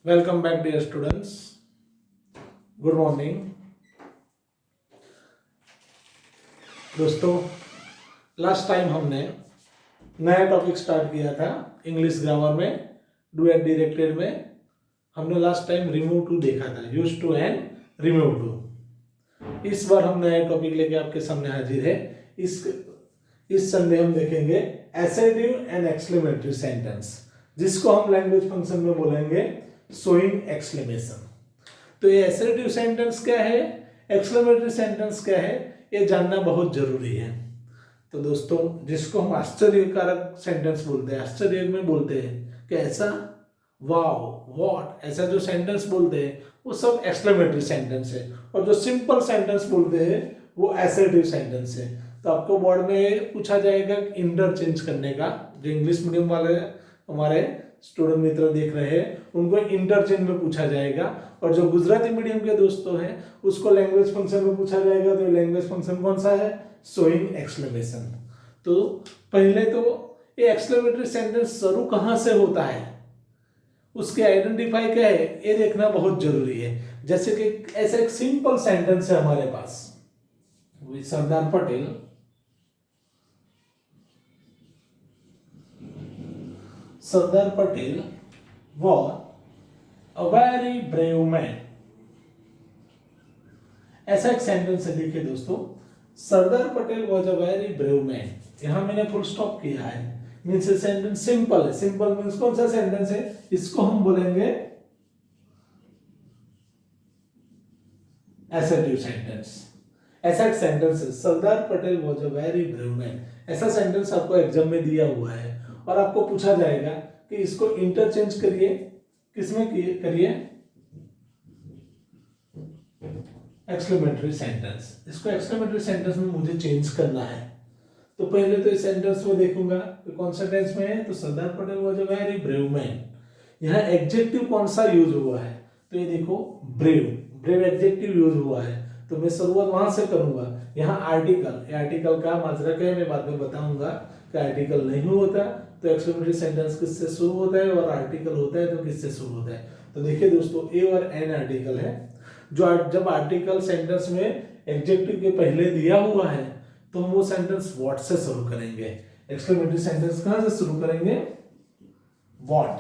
Welcome back dear students. Good morning दोस्तों। Last time हमने नया टॉपिक स्टार्ट किया था इंग्लिश ग्रामर में, डू एंड डायरेक्टेड में। हमने लास्ट टाइम रिमूव टू देखा था, use to and remove to. इस बार हम नया टॉपिक लेके आपके सामने हाजिर है। इस संडे हम देखेंगे एसर्टिव एंड एक्सक्लेमेटरी सेंटेंस, जिसको हम लैंग्वेज फंक्शन में बोलेंगे शोइंग एक्सक्लेमेशन। तो ये एसर्टिव सेंटेंस क्या है, एक्सक्लेमेटरी सेंटेंस क्या है, ये जानना बहुत जरूरी है। तो दोस्तों, जिसको हम आश्चर्यकारक सेंटेंस बोलते हैं, आश्चर्य में बोलते हैं कि ऐसा, वाओ, व्हाट, ऐसा जो सेंटेंस बोलते हैं वो सब एक्सक्लेमेटरी सेंटेंस है। और जो सिंपल सेंटेंस बोलते हैं वो एसर्टिव सेंटेंस है। तो आपको बोर्ड में पूछा जाएगा इंटरचेंज करने का। जो इंग्लिश मीडियम वाले हमारे स्टूडेंट मित्र देख रहे हैं उनको इंटरचेंज में पूछा जाएगा, और जो गुजराती मीडियम के दोस्तों हैं उसको लैंग्वेज फंक्शन में पूछा जाएगा। तो लैंग्वेज फंक्शन कौन सा है, शोइंग एक्सक्लेमेशन। तो पहले तो ये एक्सक्लेमेटरी सेंटेंस शुरू कहां से होता है, उसके आइडेंटिफाई क्या है, ये देखना बहुत जरूरी है। जैसे कि ऐसा एक सिंपल सेंटेंस है हमारे पास, Sardar Patel was a very brave man। ऐसा एक सेंटेंस है, देखिए दोस्तों, Sardar Patel was a very brave man. यहां मैंने फुल स्टॉप किया है, मीन्स सेंटेंस सिंपल है। सिंपल मीन्स कौन सा सेंटेंस है, इसको हम बोलेंगे एसर्टिव सेंटेंस। ऐसा एक सेंटेंस है, Sardar Patel was a very brave man. ऐसा सेंटेंस आपको एग्जाम में दिया हुआ है और आपको पूछा जाएगा कि इसको इंटरचेंज करिए, किसमें करिए, एक्सक्लेमेटरी सेंटेंस। इसको एक्सक्लेमेटरी सेंटेंस में मुझे चेंज करना है। तो पहले तो इस सेंटेंस में देखूंगा कि कौन सा टेंस में है। तो Sardar Patel was a very brave man, यहाँ एडजेक्टिव कौन सा यूज हुआ है, तो ये देखो ब्रेव, ब्रेव एडजेक्टिव यूज हुआ है। तो मैं शुरुआत वहां से करूंगा। यहाँ आर्टिकल, आर्टिकल का माजरा क्या है मैं बाद में बताऊंगा कि आर्टिकल नहीं होता तो एक्सक्लेमेटरी सेंटेंस किससे शुरू होता है, और आर्टिकल होता है तो किससे शुरू होता है। तो देखिए दोस्तों, ए और एन आर्टिकल है। जो जब आर्टिकल सेंटेंस में एडजेक्टिव के पहले दिया हुआ है तो हम वो सेंटेंस व्हाट से शुरू करेंगे। एक्सक्लेमेटरी सेंटेंस कहां से शुरू करेंगे, व्हाट।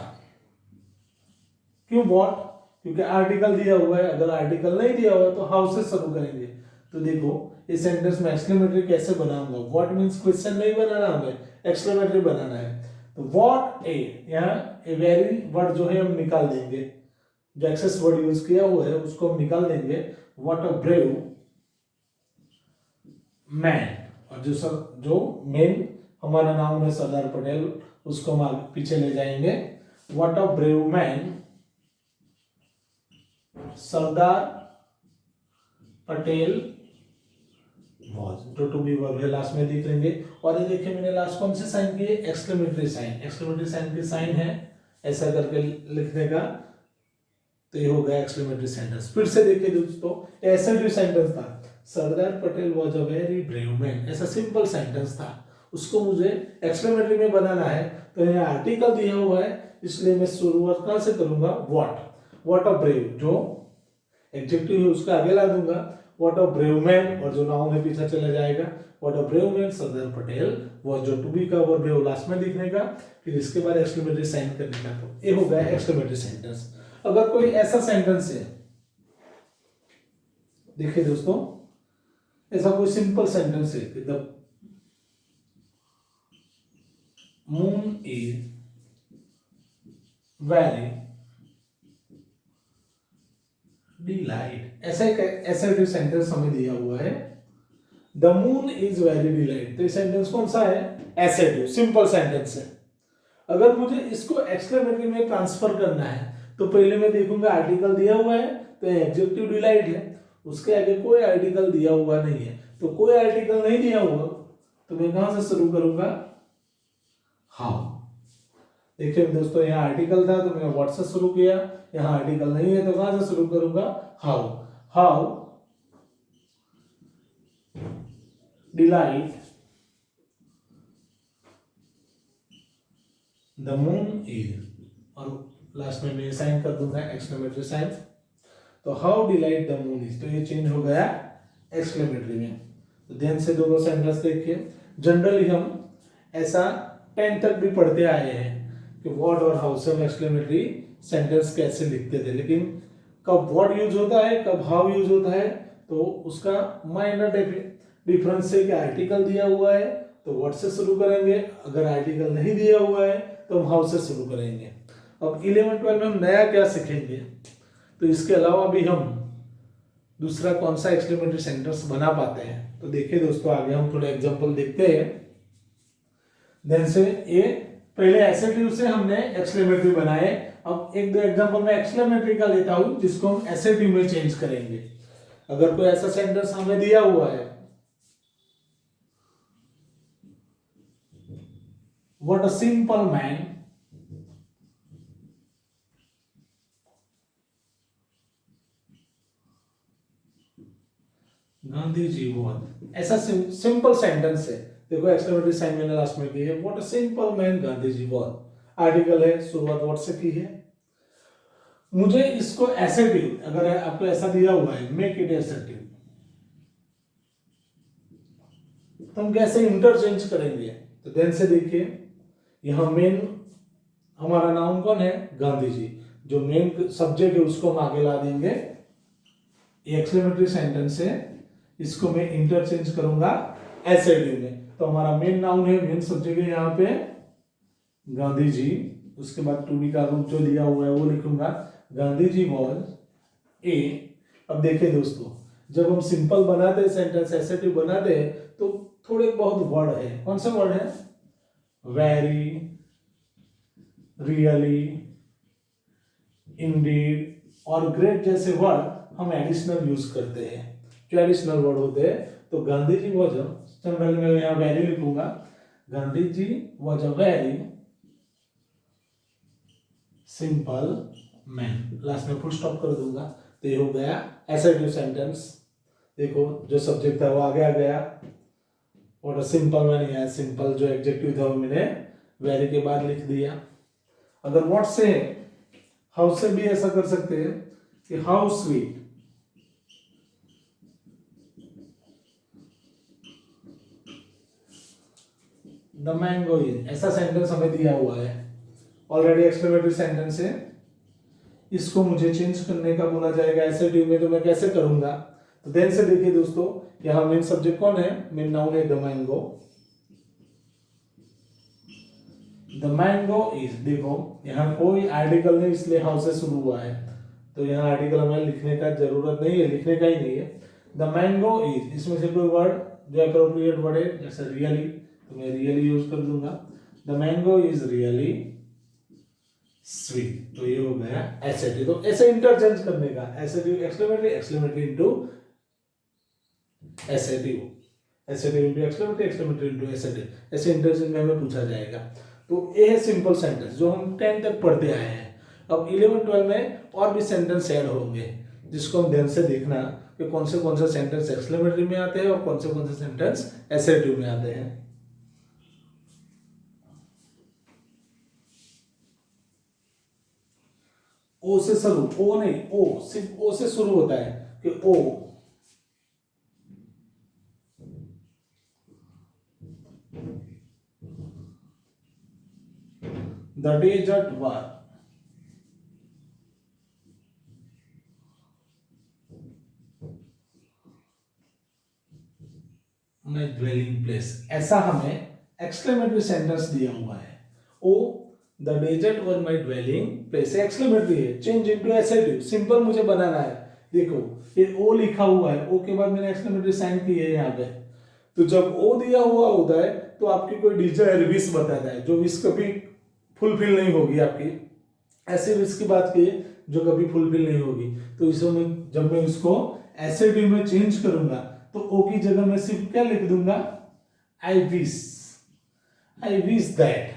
क्यों व्हाट, क्योंकि आर्टिकल दिया हुआ है। अगर आर्टिकल नहीं दिया हुआ तो हाउ से शुरू करेंगे। तो देखो इस सेंटेंस में एक्सक्लेमेटरी कैसे बनाऊंगा, व्हाट मींस क्वेश्चन नहीं बनाना, हमें एक्सक्लेमेटरी बनाना है। तो व्हाट ए, यहाँ ए वेरी वर्ड जो है हम निकाल देंगे, जो एक्सेस वर्ड यूज किया हुआ है उसको हम निकाल देंगे। व्हाट अ ब्रेव मैन, और जो मेन हमारा नाम है सरदार पटेल, उसको हम आगे पीछे ले जाएंगे। What a brave man Sardar Patel was, जो टू बी वर्ब है लास्ट में देख लेंगे। और ये देखिए मैंने लास्ट कौन से साइन किए, एक्सक्लेमेटरी साइन। एक्सक्लेमेटरी साइन की साइन है ऐसा करके लिखने का, तो ये हो गया एक्सक्लेमेटरी सेंटेंस। फिर से देखिए दोस्तों, ऐसा जो सेंटेंस था, Sardar Patel was a very brave man, ऐसा सिंपल सेंटेंस था, उसको मुझे एक्सक्लेमेटरी में बनाना है। तो यहाँ आर्टिकल दिया हुआ है, इसलिए मैं शुरुआत कहां से करूंगा, व्हाट। व्हाट अ ब्रेव, जो एडजेक्टिव है उसका आगे ला दूंगा, व्हाट अ ब्रेव मैन, और जो नाउन है पीछे चला जाएगा। What a brave man Sardar Patel was, जो टू बी का वर्ब है वो लास्ट में लिखने का, फिर इसके बाद एक्सक्लेमेटरी साइन करने का। तो ये हो गया एक्सक्लेमेटरी सेंटेंस। अगर कोई ऐसा सेंटेंस है, देखिए दोस्तों, ऐसा कोई सिंपल सेंटेंस है कि the moon is very delight, ऐसा जो सेंटेंस हमें दिया हुआ है, the moon is very delight. तो ये सेंटेंस कौन सा है, एसेटिव, सिंपल सेंटेंस है। अगर मुझे इसको एक्सक्लेमेटरी में ट्रांसफर करना है तो पहले मैं देखूंगा आर्टिकल दिया हुआ है तो एडजेक्टिव डिलाइट है, उसके आगे कोई आर्टिकल दिया हुआ नहीं है। तो कोई आर्टिकल नहीं दिया हुआ तो मैं कहां से शुरू करूंगा, हाउ। देखिए दोस्तों, यहाँ आर्टिकल था तो मैंने व्हाट से शुरू किया, यहाँ आर्टिकल नहीं है तो कहां से शुरू करूंगा, how. How delight the moon is, और लास्ट में मैं साइन कर दूंगा एक्सक्लेमेटरी साइन। तो how delight the moon is, तो ये चेंज हो गया एक्सक्लेमेटरी में। तो ध्यान से दोनों सेंटेंस देखिए। जनरली हम ऐसा 10 तक भी पढ़ते आए हैं कि व्हाट और हाउ से हम एक्सक्लेमेटरी सेंटेंस कैसे लिखते थे, लेकिन कब व्हाट यूज होता है कब हाउ यूज होता है तो उसका माइनर डिफरेंस है कि आर्टिकल दिया हुआ है तो व्हाट से शुरू करेंगे, अगर आर्टिकल नहीं दिया हुआ है तो हम हाउ से शुरू करेंगे। अब 11-12 में हम नया क्या सीखेंगे, तो इसके अलावा भी हम दूसरा कौन सा एक्सक्लेमेटरी सेंटेंस बना पाते हैं। तो देखिए दोस्तों, आगे हम थोड़े एग्जांपल देखते हैं। देन से ये पहले एसेटिव से हमने एक्सक्लेमेटरी बनाए। अब एक दो एग्जांपल मैं एक्सक्लेमेटरी का लेता हूं जिसको हम एसेटिव में चेंज करेंगे। अगर कोई ऐसा सेंटेंस हमें दिया हुआ है, what a simple man Gandhi ji बहुत, ऐसा सिंपल सेंटेंस है। देखो एक्सक्लेमेटरी साइन मैंने लास्ट में की है, what a simple man Gandhi ji बहुत, आर्टिकल है, शुरुआत व्हाट से की है। मुझे इसको एसेटिव, अगर आपको ऐसा दिया हुआ है मेक इट एसेटिव, तो हम कैसे इंटरचेंज करेंगे। तो ध्यान से देखिए, यहां मेन हमारा नाउन कौन है, गांधी जी। जो मेन सब्जेक्ट है उसको हम आगे ला देंगे। ये एक्सक्लेमेटरी सेंटेंस है, इसको मैं इंटरचेंज करूंगा एसेटिव में। तो हमारा मेन नाउन है, मेन सब्जेक्ट है यहाँ पे गांधी जी। उसके बाद टू बी का रूप जो दिया हुआ है वो लिखूंगा, गांधी जी वॉज ए। अब देखिए दोस्तों, जब हम सिंपल बनाते हैं सेंटेंस, एसेटिव बनाते हैं, तो थोड़े बहुत वर्ड है। कौन सा वर्ड है, वेरी, रियली, इंडीड और ग्रेट जैसे वर्ड हम एडिशनल यूज करते हैं। जो एडिशनल वर्ड होते हैं, तो गांधी जी वॉज, जनरल में यहाँ वेरी लिखूंगा, Gandhi ji was a very simple man, last में फुल स्टॉप कर दूंगा। तो ये हो गया एसेटिव सेंटेंस। देखो जो सब्जेक्ट था वो आगे आ गया, और सिंपल मैन है, सिंपल जो एडजेक्टिव था वो मैंने वेरी के बाद लिख दिया। अगर व्हाट से हाउ से भी ऐसा कर सकते हैं कि how sweet, the mango is, ऐसा सेंटेंस हमें दिया हुआ है, ऑलरेडी एक्सक्लेमेटरी सेंटेंस है, इसको मुझे चेंज करने का बोला जाएगा एसेटिव में। तो मैं कैसे करूंगा, तो ध्यान से देखिए दोस्तों, यहां मेन सब्जेक्ट कौन है, मेन नाउन है the mango. The mango is, देखो यहाँ कोई आर्टिकल नहीं इसलिए हाउ से शुरू हुआ है, तो यहाँ आर्टिकल हमें लिखने का जरूरत नहीं है, लिखने का ही नहीं है। द मैंगो इज, इसमें से कोई वर्ड जो अप्रोप्रिएट वर्ड है, जैसे रियली, तो मैं रियली यूज कर दूंगा। The mango is really sweet, तो ये हो गया एसेटिव। तो ऐसे इंटरचेंज करने का, assertive exclamatory, exclamatory into assertive, assertive into exclamatory, exclamatory into assertive, ऐसे इंटरचेंज में हमें पूछा जाएगा। तो ये है सिंपल सेंटेंस जो हम 10 तक पढ़ते आए हैं। अब 11-12 में और भी सेंटेंस ऐड होंगे, जिसको हम ध्यान से देखना कि कौन से सेंटेंस एक्सक्लेमेटरी में आते हैं और कौन से सेंटेंस एसेटिव में आते हैं। ओ से शुरू, ओ नहीं, ओ सिर्फ ओ से शुरू होता है कि oh, the desert were my dwelling place, ऐसा हमें एक्सक्लेमेटरी सेंटेंस दिया हुआ है। Oh the desert were my dwelling place, exclamatory है, चेंज इनटू एसेटिव, सिंपल मुझे बनाना है। देखो ये ओ लिखा हुआ है, ओ के बाद मैंने एक्सक्लेमेटरी साइन की है यहाँ पे। तो जब ओ दिया हुआ होता है तो आपकी कोई डिजायर विश बताता है, जो विश कभी फुलफिल नहीं होगी आपकी, ऐसे विश की बात की जो कभी फुलफिल नहीं होगी। तो इसमें जब मैं इसको एसेटिव में चेंज करूंगा तो ओ की जगह मैं सिर्फ क्या लिख दूंगा, आई विश दैट,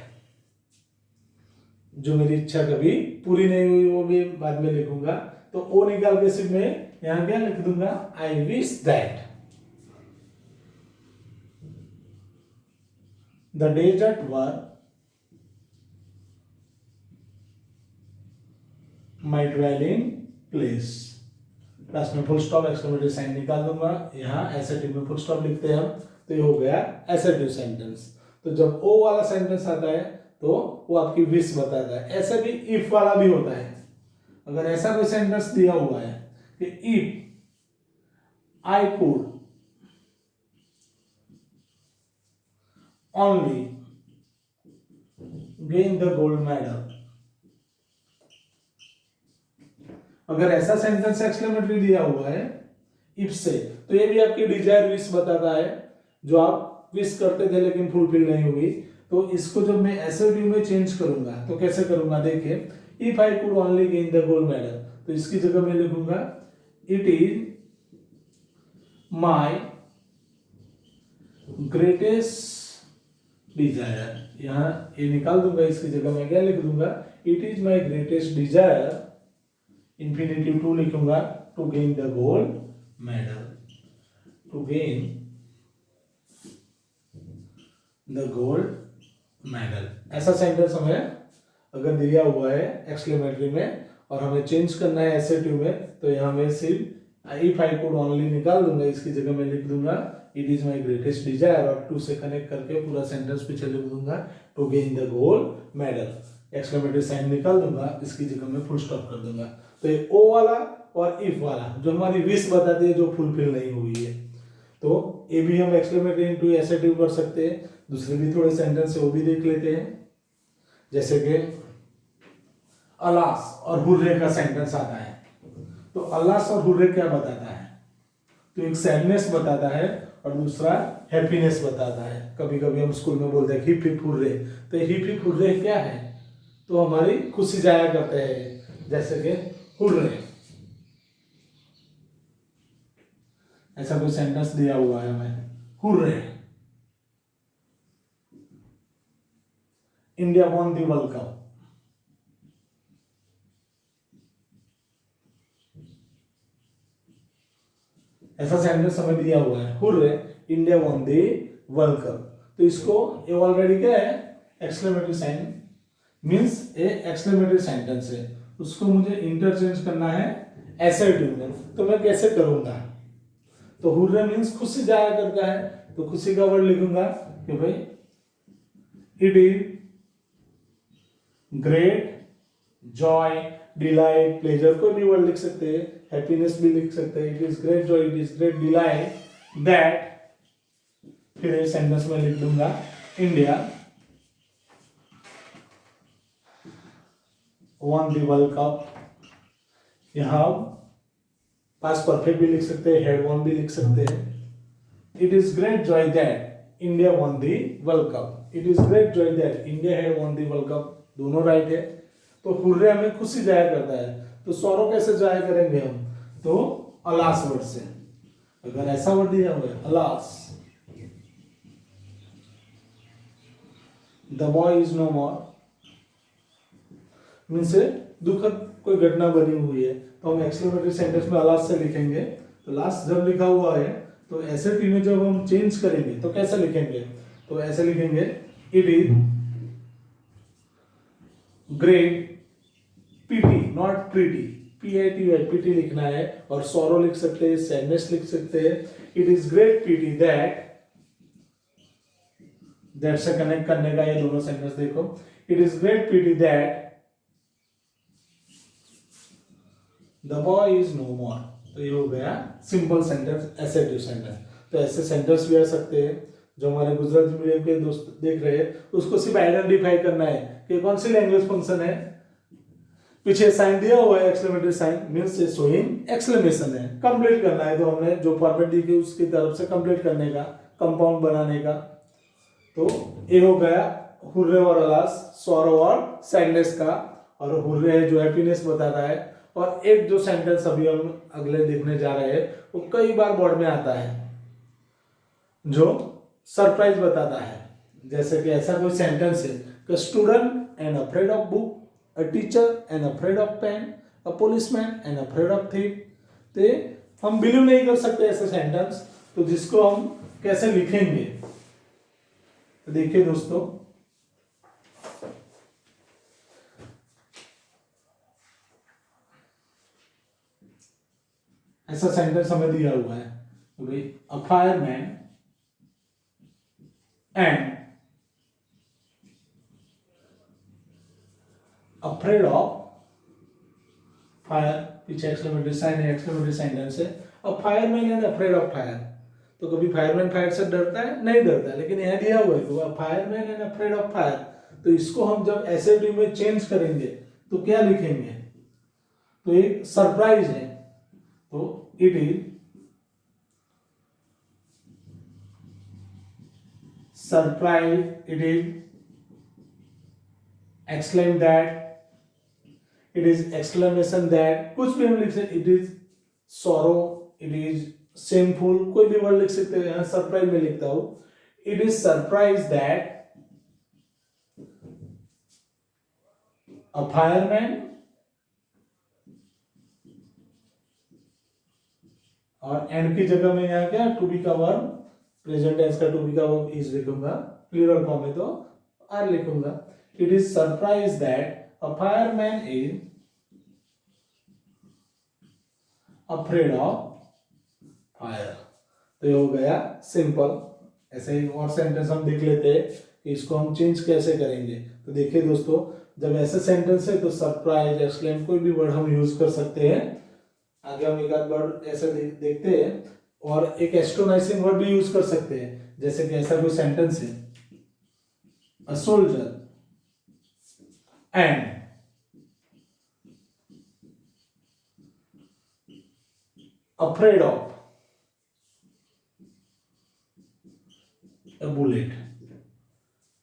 जो मेरी इच्छा कभी पूरी नहीं हुई वो भी बाद में लिखूंगा। तो ओ निकाल के सिर्फ मैं यहां क्या लिख दूंगा, I wish that the desert were my dwelling place. Last में फुल स्टॉप एक्सक्लेमेटरी साइन निकाल दूंगा। यहाँ एसेटिव में फुल स्टॉप लिखते हैं हम, तो ये हो गया एसेटिव सेंटेंस। तो जब ओ वाला सेंटेंस आता है तो वो आपकी विश बताता है। ऐसा भी इफ वाला भी होता है। अगर ऐसा कोई सेंटेंस दिया हुआ है कि if I could only gain the gold medal, अगर ऐसा सेंटेंस एक्सक्लेमेटरी दिया हुआ है इफ से, तो ये भी आपकी डिजायर विश बताता है, जो आप विश करते थे लेकिन फुलफिल नहीं हुई। तो इसको जब मैं एसएटिव में चेंज करूंगा तो कैसे करूंगा, देखिए, if I could only gain the gold medal, तो इसकी जगह मैं लिखूंगा it is my greatest desire. यहां ये निकाल दूंगा, इसकी जगह मैं क्या लिख दूंगा, it is my greatest desire, infinitive to लिखूंगा, to gain the gold medal, to gain the gold medal. ऐसा सेंटेंस हमें अगर दिया हुआ है एक्सक्लेमेटरी में और हमें चेंज करना है एसेटिव में, तो यहाँ मैं सिर्फ इफ आई कुड ओनली निकाल दूंगा, इसकी जगह मैं लिख दूंगा it is my greatest desire, और टू से कनेक्ट करके पूरा सेंटेंस पीछे लिख दूंगा, to gain the gold medal. Exclamatory sign निकाल दूंगा, इसकी जगह में फुल स्टॉप कर दूंगा। तो ये ओ वाला और इफ वाला जो हमारी विश बताती है, जो फुलफिल नहीं हुई है, तो ये भी हम एक्सक्लेमेटरी इनटू एसेटिव कर सकते हैं। दूसरे भी थोड़े सेंटेंस है वो भी देख लेते हैं, जैसे कि अलास और हुर्रे का सेंटेंस आता है। तो अलास और हुर्रे क्या बताता है, तो एक सैडनेस बताता है और दूसरा हैप्पीनेस बताता है। कभी कभी हम स्कूल में बोलते हैं हिप हिप हुर्रे, तो हिप हिप हुर्रे क्या है, तो हमारी खुशी जाया करते हैं, जैसे कि हुर्रे। ऐसा कोई सेंटेंस दिया हुआ है हमें, hurray, India won the world cup, ऐसा सेंटेंस हमें दिया हुआ है, hurray India won the world cup. तो इसको ये ऑलरेडी क्या है, एक्सक्लेमेटरी साइन मींस ए एक्सक्लेमेटरी सेंटेंस है, उसको मुझे इंटरचेंज करना है एसेटिव में। तो मैं कैसे करूंगा, तो हुर्रे मींस खुशी जाया करता है, तो खुशी का वर्ड लिखूंगा कि भाई it is great Joy delight pleasure, कोई भी वर्ड लिख सकते हैं, हैप्पीनेस भी लिख सकते हैं, it is great Joy, it is great delight that, फिर इस सेंटेंस में लिख दूंगा India won the world cup. यहां पास्ट परफेक्ट भी लिख सकते हैं, हैड वॉन भी लिख सकते हैं। It is great Joy that India won the world cup, it is great Joy that India had won the world cup, दोनों राइट है। तो हुर्रे हमें खुशी जाया करता है, तो सौरव कैसे जाया करेंगे हम, तो अलास वर्ड से। अगर ऐसा वर्ड दिया हुआ है alas, the boy is no more, means दुखद कोई घटना बनी हुई है, तो हम एक्सक्लेमेटरी सेंटेंस में अलास से लिखेंगे। तो लास्ट जब लिखा हुआ है तो एसेटिव में जब हम चेंज करेंगे तो कैसे लिखेंगे, तो ऐसे लिखेंगे it is great PT not pretty, PITY PT लिखना है, और सॉरो लिख सकते हैं, सैडनेस लिख सकते हैं। It is great pity that से कनेक्ट करने का ये दोनों सेंटेंस देखो, it is great pity that the boy is no more. तो ये हो गया सिंपल सेंटेंस, एसेटिव सेंटेंस। तो ऐसे सेंटेंस भी आ सकते हैं। जो हमारे गुजराती मीडियम के दोस्त देख रहे हैं उसको सिर्फ आइडेंटिफाई करना है कि कौन सी लैंग्वेज फंक्शन है, पीछे साइन दिया हुआ है exclamatory sign means showing exclamation है, कंप्लीट करना है। तो हमने जो फॉर्मेट दी थी उसकी तरफ से कंप्लीट करने का, कंपाउंड बनाने का। तो ये हो गया हुर्रे और अलास, सॉरो और सैडनेस का, और हुर्रे है जो हैप्पीनेस बताता है। और एक जो सेंटेंस अभी हम अगले देखने जा रहे हैं वो कई बार बोर्ड में आता है, जो सरप्राइज बताता है। जैसे कि ऐसा कोई सेंटेंस है कि student and afraid of book, a teacher and afraid of pen, a policeman and afraid of thief। तो हम बिलीव नहीं कर सकते ऐसे सेंटेंस, तो जिसको हम कैसे लिखेंगे, तो देखिए दोस्तों, ऐसा सेंटेंस हमें दिया हुआ है तो भाई a fireman and afraid of fire, पीछे एक्सक्लेमेटरी साइन है, एक्सक्लेमेटरी सेंटेंस है। अब fireman and afraid of fire, तो कभी फायरमैन फायर से डरता है? नहीं डरता, लेकिन यहाँ दिया हुआ है कि fireman and afraid of fire, तो इसको हम जब एसएटी में चेंज करेंगे तो क्या लिखेंगे? तो एक सरप्राइज है, तो it is surprise, it is exclaim that, it is exclamation that, कुछ भी हम लिख सकते, it is sorrow, it is shameful, कोई भी वर्ड लिख सकते हैं। यहां सरप्राइज में लिखता हूं, it is surprise that a fireman, और एंड की जगह में यहां क्या टू बी का वर्ब, प्रेजेंट टेंस का टू बी का वर्ब इज लिखूंगा, प्लूरल फॉर्म में तो आर लिखूंगा। It is surprise that a fireman is afraid of fire. तो ये हो गया सिंपल। ऐसे ही और सेंटेंस हम देख लेते हैं कि इसको हम चेंज कैसे करेंगे। तो देखिए दोस्तों, जब ऐसे सेंटेंस है तो सरप्राइज, एक्सक्लेम, कोई भी वर्ड हम यूज कर सकते हैं। आगे हम एक आध वर्ड ऐसे देखते हैं, और एक एस्ट्रोनाइजिंग वर्ड भी यूज कर सकते हैं। जैसे कि ऐसा कोई सेंटेंस है, a soldier and afraid of a bullet,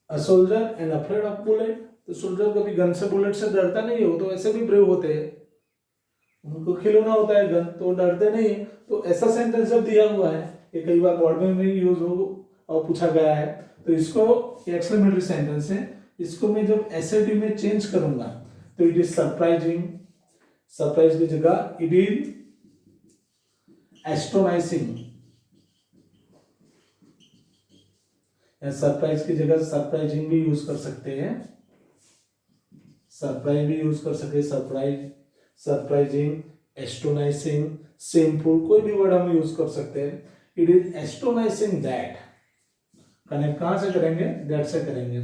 a soldier and afraid of bullet। तो सोल्जर कभी गन से, बुलेट से डरता नहीं है, वो तो ऐसे भी ब्रेव होते हैं, उनको खिलौना होता है गन, तो डरते नहीं है। तो ऐसा सेंटेंस जब दिया हुआ है, ये कई बार बोर्ड में भी यूज हो और पूछा गया है, तो इसको एक्सक्लेमेटरी सेंटेंस है, इसको मैं जब एसएटी में चेंज करूंगा तो इट इज सरप्राइजिंग, सरप्राइज की जगह इट इज एस्ट्रोनाइजिंग, सरप्राइज की जगह सरप्राइजिंग भी यूज कर सकते हैं, सरप्राइज भी यूज कर सकते हैं, सरप्राइज, सरप्राइजिंग, एस्ट्रोनाइजिंग, शेमफुल, कोई भी वर्ड हम यूज कर सकते हैं। It is astonishing that, connect कहां से करेंगे? दैट से करेंगे।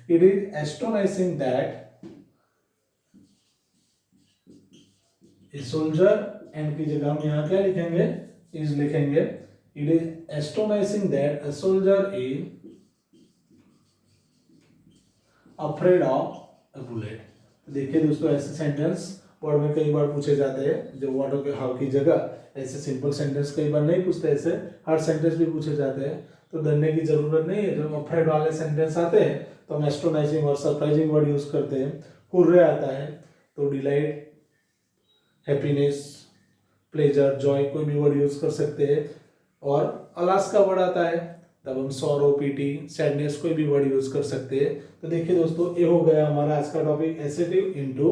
It is astonishing that a soldier, and की जगह हम यहां क्या लिखेंगे? इज लिखेंगे। It is astonishing that a soldier is afraid of a bullet. देखिए दोस्तों, ऐसे सेंटेंस वर्ड में कई बार पूछे जाते हैं, जो वर्डों के हाउ की जगह ऐसे सिंपल सेंटेंस कई बार नहीं पूछते, ऐसे हर सेंटेंस भी पूछे जाते हैं। तो डरने की जरूरत नहीं है। जब अफ्रेड वाले सेंटेंस आते हैं तो हम एस्ट्रोनाइजिंग और सरप्राइजिंग वर्ड यूज करते हैं। हुर्रे आता है तो डिलाइट, हैप्पीनेस, प्लेजर, जॉय, कोई भी वर्ड यूज कर सकते हैं। और अलास का वर्ड आता है तब हम सॉरो, पीटी, सैडनेस, कोई भी वर्ड यूज कर सकते हैं। तो देखिए दोस्तों, ये हो गया हमारा आज का topic, assertive into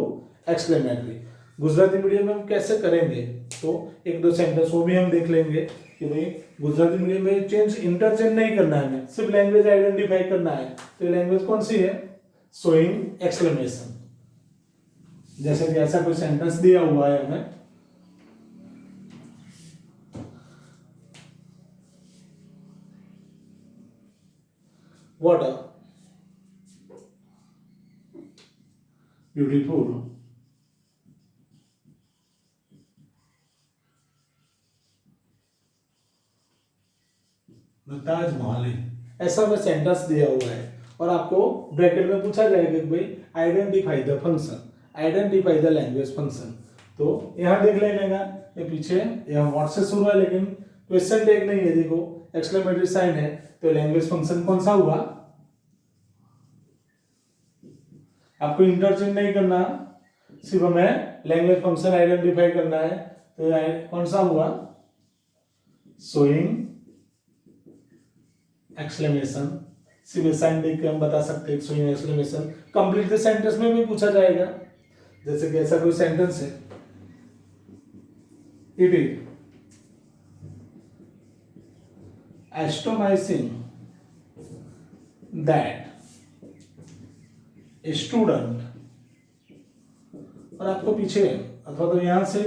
exclamatory. Gujarati medium में हम कैसे करेंगे, तो एक दो सेंटेंस वो भी हम देख लेंगे कि भाई गुजराती मीडियम में चेंज, इंटरचेंज नहीं करना है हमें, सिर्फ लैंग्वेज आइडेंटिफाई करना है। तो लैंग्वेज कौन सी है? Showing exclamation. जैसे कि ऐसा कोई सेंटेंस दिया हुआ है हमें, what a beautiful ताजमहल है, ऐसा में सेंटेंस दिया हुआ है। और आपको ब्रैकेट में पूछा जाएगा कि भाई identify the function, identify the language function. तो यहां देख लेने का, ये पीछे यहां व्हाट से शुरू है, लेकिन क्वेश्चन टैग नहीं है। देखो एक्सक्लेमेटरी साइन है, तो लैंग्वेज फंक्शन कौन सा हुआ? आपको इंटरचेंज नहीं करना, सिर्फ हमें लैंग्वेज फंक्शन आइडेंटिफाई करना है। तो कौन सा हुआ? Showing exclamation. सिर्फ साइन देख के हम बता सकते हैं showing exclamation. Complete the sentence में भी पूछा जाएगा, जैसे कि ऐसा कोई सेंटेंस है, it is astonishing that a student, और आपको पीछे अथवा तो यहां से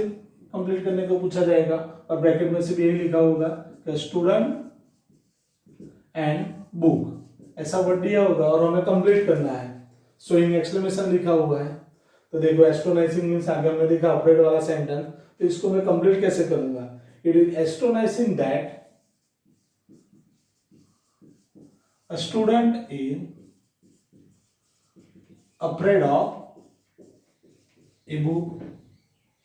कंप्लीट करने को पूछा जाएगा और ब्रैकेट में सिर्फ यही लिखा होगा कि स्टूडेंट एंड बुक, ऐसा वर्ड दिया होगा और हमें कंप्लीट करना है। शोइंग एक्सक्लेमेशन लिखा हुआ है, तो देखो एस्टोनाइजिंग मींस आगे हमने देखा ऑपरेट वाला सेंटेंस, तो इसको मैं कंप्लीट कैसे करूंगा? It is astonishing that a student is afraid of a book,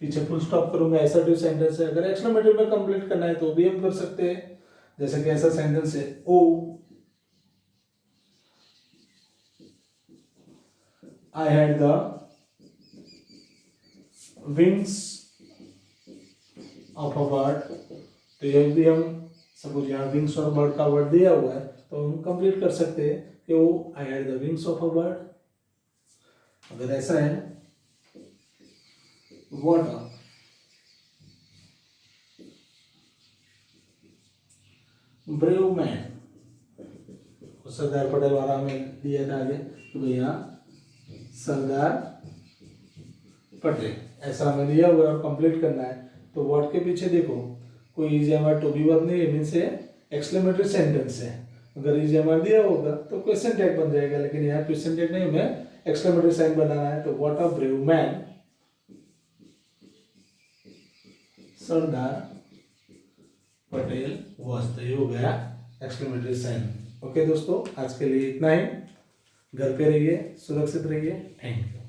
पीछे फुल स्टॉप करूंगा, ऐसा जो सेंटेंस है। अगर एक्सक्लेमेटरी में कंप्लीट करना है तो भी हम कर सकते हैं, जैसे कि ऐसा सेंटेंस है, ओ I had the wings of a bird, तो ये भी हम सपोज यहाँ विंग्स और बर्ड का वर्ड दिया हुआ है तो हम कंप्लीट कर सकते हैं कि वो I had the wings of a bird। अगर ऐसा है what a brave man, Sardar Patel वाला हमें दिया था आगे तो भैया सरदार पटेल, ऐसा हमें दिया हुआ है और कंप्लीट करना है। तो वर्ड के पीछे देखो कोई is am are to be verb नहीं है, मींस एक्सक्लेमेटरी सेंटेंस है। अगर इज एमआर दिया होगा तो क्वेश्चन टैग बन जाएगा, लेकिन यहाँ क्वेश्चन टैग नहीं, हमें एक्सक्लेमेटरी साइन बनाना है। तो what a brave man Sardar Patel was, तो ये हो गया एक्सक्लेमेटरी साइन। ओके दोस्तों, आज के लिए इतना ही। घर पे रहिए, सुरक्षित रहिए। Thank you.